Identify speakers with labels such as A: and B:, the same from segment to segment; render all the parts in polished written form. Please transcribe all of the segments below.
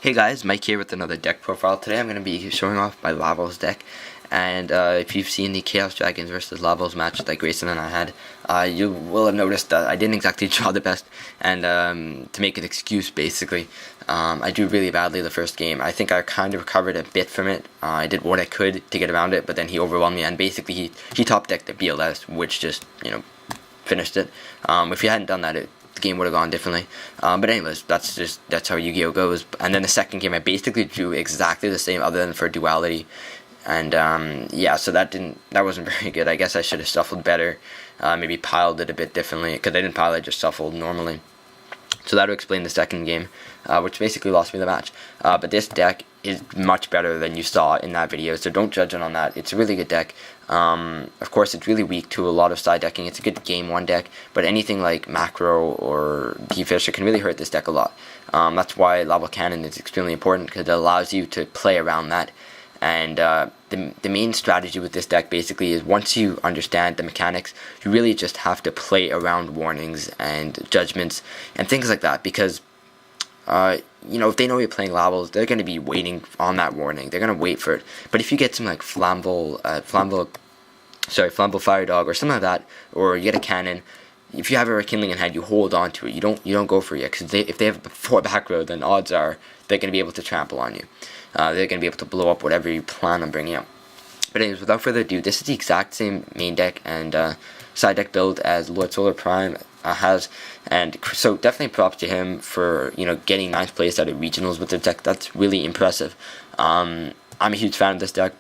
A: Hey guys, Mike here with another deck profile. Today I'm going to be showing off my Lavals deck, and if you've seen the Chaos Dragons versus Lavals match that Grayson and I had, you will have noticed that I didn't exactly draw the best, and to make an excuse basically, I drew really badly the first game. I think I kind of recovered a bit from it. I did what I could to get around it, but then he overwhelmed me, and basically he top decked the BLS, which just, finished it. If you hadn't done that, the game would have gone differently. But anyways, that's how Yu-Gi-Oh goes. And then the second game, I basically drew exactly the same, other than for duality. And yeah, so that wasn't very good. I guess I should have shuffled better, maybe piled it a bit differently, because I didn't pile, I just shuffled normally. So that would explain the second game, which basically lost me the match. But this deck is much better than you saw in that video, so don't judge it on that. It's a really good deck. Of course, it's really weak to a lot of side decking. It's a good game 1 deck, but anything like Macro or D-Fisher can really hurt this deck a lot. That's why Laval Cannon is extremely important, because it allows you to play around that. And the main strategy with this deck basically is, once you understand the mechanics, you really just have to play around warnings and judgments and things like that, because if they know you're playing Lavals, they're going to be waiting on that warning. They're going to wait for it. But if you get some like Flammable Fire Dog or something like that, or you get a cannon, if you have a Rekindling in hand, you hold on to it. You don't go for it yet, because if they have a 4 back row, then odds are they're going to be able to trample on you. They're going to be able to blow up whatever you plan on bringing up. But anyways, without further ado, this is the exact same main deck and side deck build as Lord Solar Prime has, and so definitely props to him for getting 9th place out of regionals with the deck. That's really impressive. I'm a huge fan of this deck.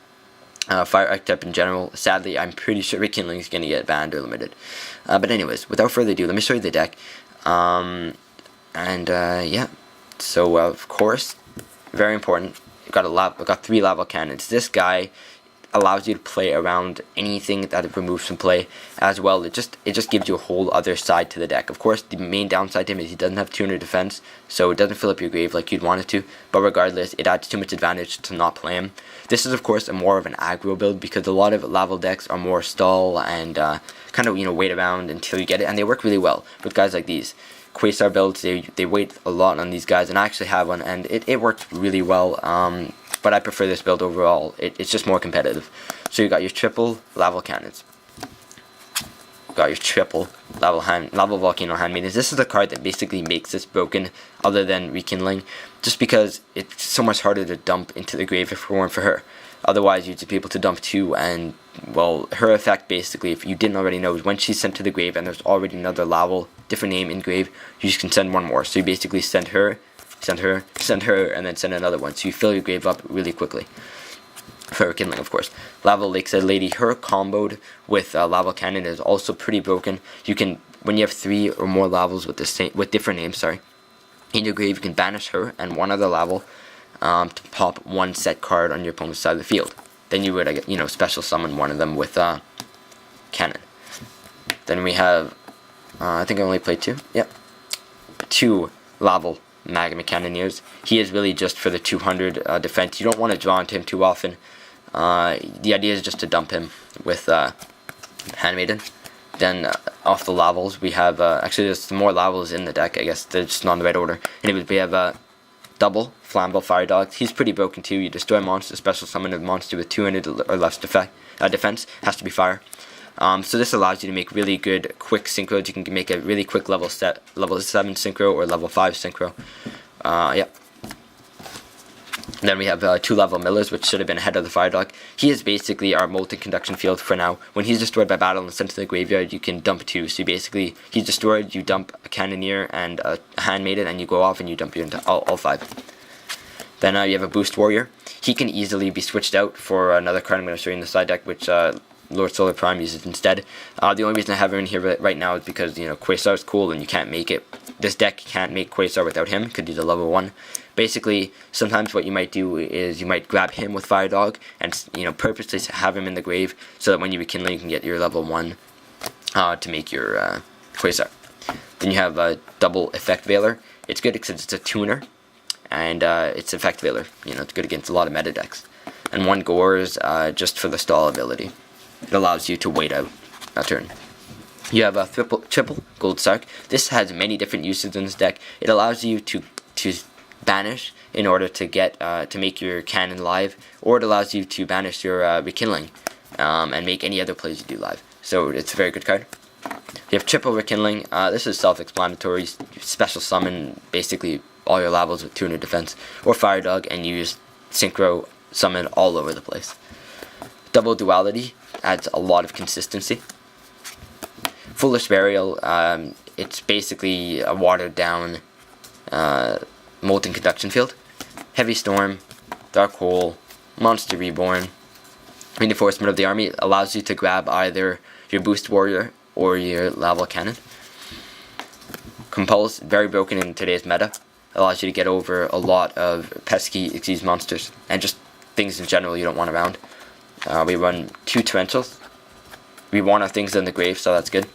A: Fire archetype in general. Sadly, I'm pretty sure Rekindling is going to get banned or limited. But anyways, without further ado, let me show you the deck. Yeah. So of course, very important. Got 3 lava cannons. This guy allows you to play around anything that it removes from play as well. It just gives you a whole other side to the deck. Of course, the main downside to him is he doesn't have tuner defense, so it doesn't fill up your grave like you'd want it to, but regardless, it adds too much advantage to not play him. This is of course more of an aggro build, because a lot of Laval decks are more stall and kind of wait around until you get it, and they work really well with guys like these Quasar builds. They wait a lot on these guys, and I actually have one, and it worked really well. But I prefer this build overall. It's just more competitive. So you got your triple Laval cannons. You got your triple Laval Volcano Handmaidens. This is the card that basically makes this broken, other than Rekindling, just because it's so much harder to dump into the grave if it weren't for her. Otherwise, you'd be able to dump 2, and well, her effect basically, if you didn't already know, is when she's sent to the grave and there's already another Laval, different name in grave, you just can send one more. So you basically send her, and then send another one. So you fill your grave up really quickly. For Rekindling, of course. Laval Lakeside Lady, her comboed with Laval Cannon is also pretty broken. You can, when you have 3 or more Lavals with different names, in your grave, you can banish her and one other Laval to pop 1 set card on your opponent's side of the field. Then you would, special summon one of them with Cannon. Then we have, I think I only played 2. Yep, 2 Laval Magma Cannoneers. He is really just for the 200 defense. You don't want to draw into him too often. The idea is just to dump him with Handmaiden. Then off the Lavals, we have actually there's some more Lavals in the deck. I guess they're just not in the right order. Anyways, we have double Flammable Fire Dog. He's pretty broken too. You destroy a monster, special summon a monster with 200 or less defense. Has to be fire. So this allows you to make really good quick synchros. You can make a really quick level 7 synchro or level 5 synchro. Yep. Then we have 2 Level Millers, which should have been ahead of the Fire Dog. He is basically our Molten Conduction Field for now. When he's destroyed by battle and sent to the graveyard, you can dump 2. So basically, he's destroyed, you dump a Cannoneer and a Handmaiden, and you go off and you dump your all 5. Then you have a Boost Warrior. He can easily be switched out for another card I'm going to show you in the side deck, which Lord Solar Prime uses instead. The only reason I have him in here right now is because Quasar is cool and you can't make it. This deck can't make Quasar without him because he's a level 1. Basically, sometimes what you might do is you might grab him with Fire Dog and purposely have him in the grave so that when you rekindle, you can get your level 1 to make your Quasar. Then you have a double Effect Veiler. It's good because it's a tuner and it's Effect Veiler. It's good against a lot of meta decks. And 1 Gores just for the stall ability. It allows you to wait out a turn. You have a triple Gold Sark. This has many different uses in this deck. It allows you to banish in order to get to make your cannon live, or it allows you to banish your rekindling and make any other plays you do live. So it's a very good card. You have triple rekindling. This is self-explanatory. Special summon basically all your Lavals with 200 defense, or Fire Dog, and you just synchro summon all over the place. Double duality adds a lot of consistency. Foolish Burial, it's basically a watered down Molten Conduction Field. Heavy Storm, Dark Hole, Monster Reborn. Reinforcement of the Army allows you to grab either your Boost Warrior or your Laval Cannon. Compulse, very broken in today's meta. Allows you to get over a lot of pesky Xyz monsters and just things in general you don't want around. We run 2 Torrentials. We want our things in the grave, so that's good.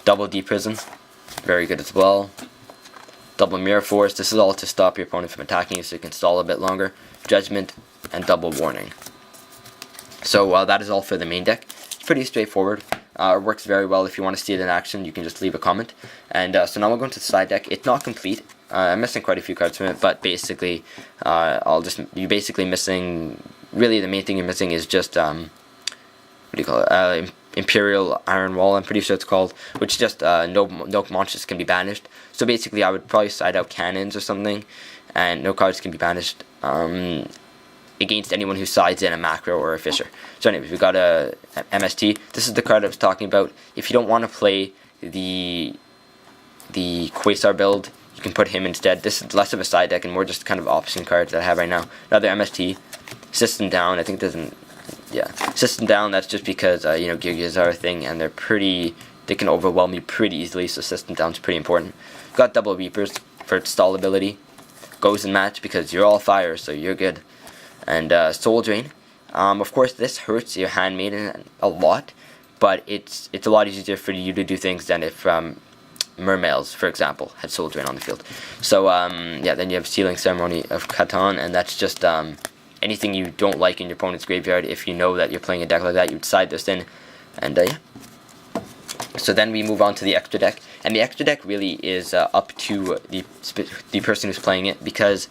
A: Double Deep Prison, very good as well. Double Mirror Force, this is all to stop your opponent from attacking you so you can stall a bit longer. Judgment, and Double Warning. So that is all for the main deck. It's pretty straightforward. It works very well. If you want to see it in action, you can just leave a comment. And so now we'll go into the side deck. It's not complete. I'm missing quite a few cards from it, but basically, you're basically missing. Really, the main thing you're missing is just what do you call it? Imperial Iron Wall, I'm pretty sure it's called, which just no monsters can be banished. So basically, I would probably side out cannons or something, and no cards can be banished against anyone who sides in a macro or a fisher. So anyways, we got a MST. This is the card I was talking about. If you don't want to play the Quasar build, you can put him instead. This is less of a side deck and more just kind of option cards that I have right now. Another MST. System down, I think doesn't. Yeah, system down. That's just because you know, Gigas are a thing and they can overwhelm you pretty easily. So system down's pretty important. Got double Reapers for stall ability. Goes in match because you're all fire, so you're good. And Soul Drain. Of course, this hurts your Handmaiden a lot, but it's a lot easier for you to do things than if Mermails, for example, had Soul Drain on the field. So yeah, then you have Sealing Ceremony of Catan, and that's just anything you don't like in your opponent's graveyard. If you know that you're playing a deck like that, you'd side this in, and yeah. So then we move on to the extra deck, and the extra deck really is up to the person who's playing it, because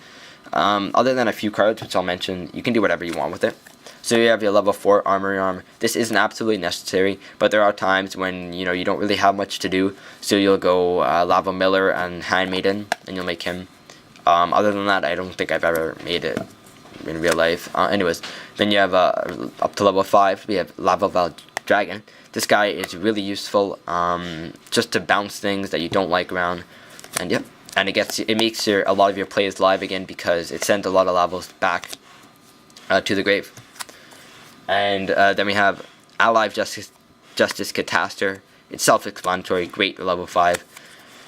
A: other than a few cards, which I'll mention, you can do whatever you want with it. So you have your level 4 Armory Arm. This isn't absolutely necessary, but there are times when you know you don't really have much to do. So you'll go Lava Miller and Handmaiden, and you'll make him. Other than that, I don't think I've ever made it in real life. Anyways, then you have up to level 5. We have Laval Dragon. This guy is really useful, just to bounce things that you don't like around, and yep. And it makes a lot of your plays live again because it sends a lot of Lavals back to the grave. And then we have Alive Justice Cataster. It's self-explanatory, great at level 5.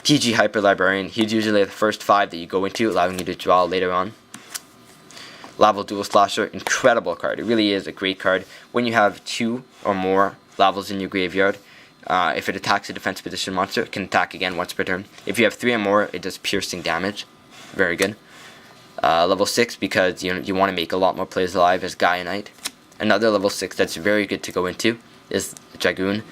A: TG Hyper Librarian. He's usually the first 5 that you go into, allowing you to draw later on. Laval Dual Slasher, incredible card. It really is a great card. When you have 2 or more Lavals in your graveyard, if it attacks a defense position monster, it can attack again once per turn. If you have 3 or more, it does piercing damage. Very good. Level 6, because you want to make a lot more plays alive as Gaia Knight. Another level 6 that's very good to go into is Dragoon.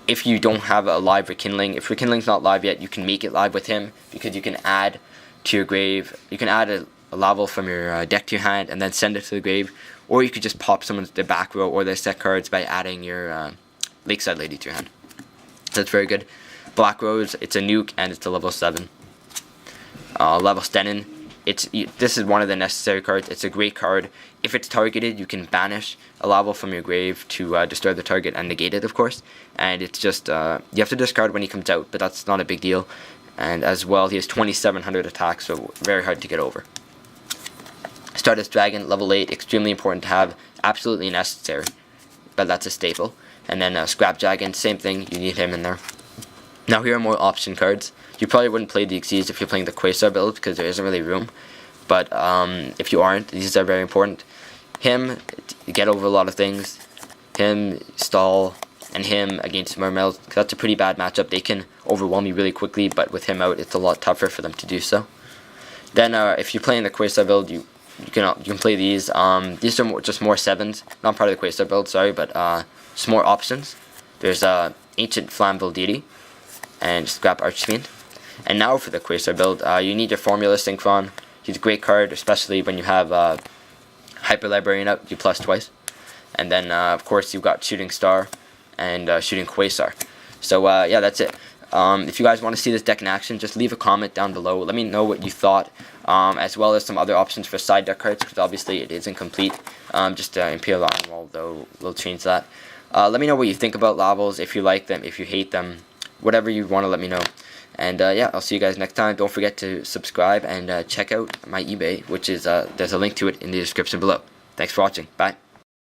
A: If you don't have a live Rekindling, if Rekindling's not live yet, you can make it live with him, because you can add to your grave. You can add a Laval from your deck to your hand and then send it to the grave, or you could just pop someone's their back row or their set cards by adding your Lakeside Lady to your hand. That's very good. Black Rose, it's a nuke and it's a level 7. Level Stenin, this is one of the necessary cards. It's a great card. If it's targeted, you can banish a Laval from your grave to destroy the target and negate it, of course. And it's just, you have to discard when he comes out, but that's not a big deal. And as well, he has 2700 attacks, so very hard to get over. Stardust Dragon, level 8, extremely important to have, absolutely necessary, but that's a staple. And then Scrap Dragon, same thing, you need him in there. Now here are more option cards. You probably wouldn't play the Xyz if you're playing the Quasar build, because there isn't really room. But if you aren't, these are very important. Him, get over a lot of things. Him, stall, and him against Mermails, because that's a pretty bad matchup. They can overwhelm you really quickly, but with him out, it's a lot tougher for them to do so. Then if you're playing the Quasar build, you can play these. These are just more 7s, not part of the Quasar build, sorry, but just more options. There's Ancient Flammable Deity and Scrap Archfiend. And now for the Quasar build, you need your Formula Synchron. He's a great card, especially when you have Hyper Librarian up, you plus twice. And then, of course, you've got Shooting Star and Shooting Quasar. So, yeah, that's it. If you guys want to see this deck in action, just leave a comment down below. Let me know what you thought, as well as some other options for side deck cards, because obviously it is incomplete. Just Imperial Iron Wall, though, we'll change that. Let me know what you think about Lavals, if you like them, if you hate them, whatever you want to let me know. And yeah, I'll see you guys next time. Don't forget to subscribe and check out my eBay, which is there's a link to it in the description below. Thanks for watching. Bye.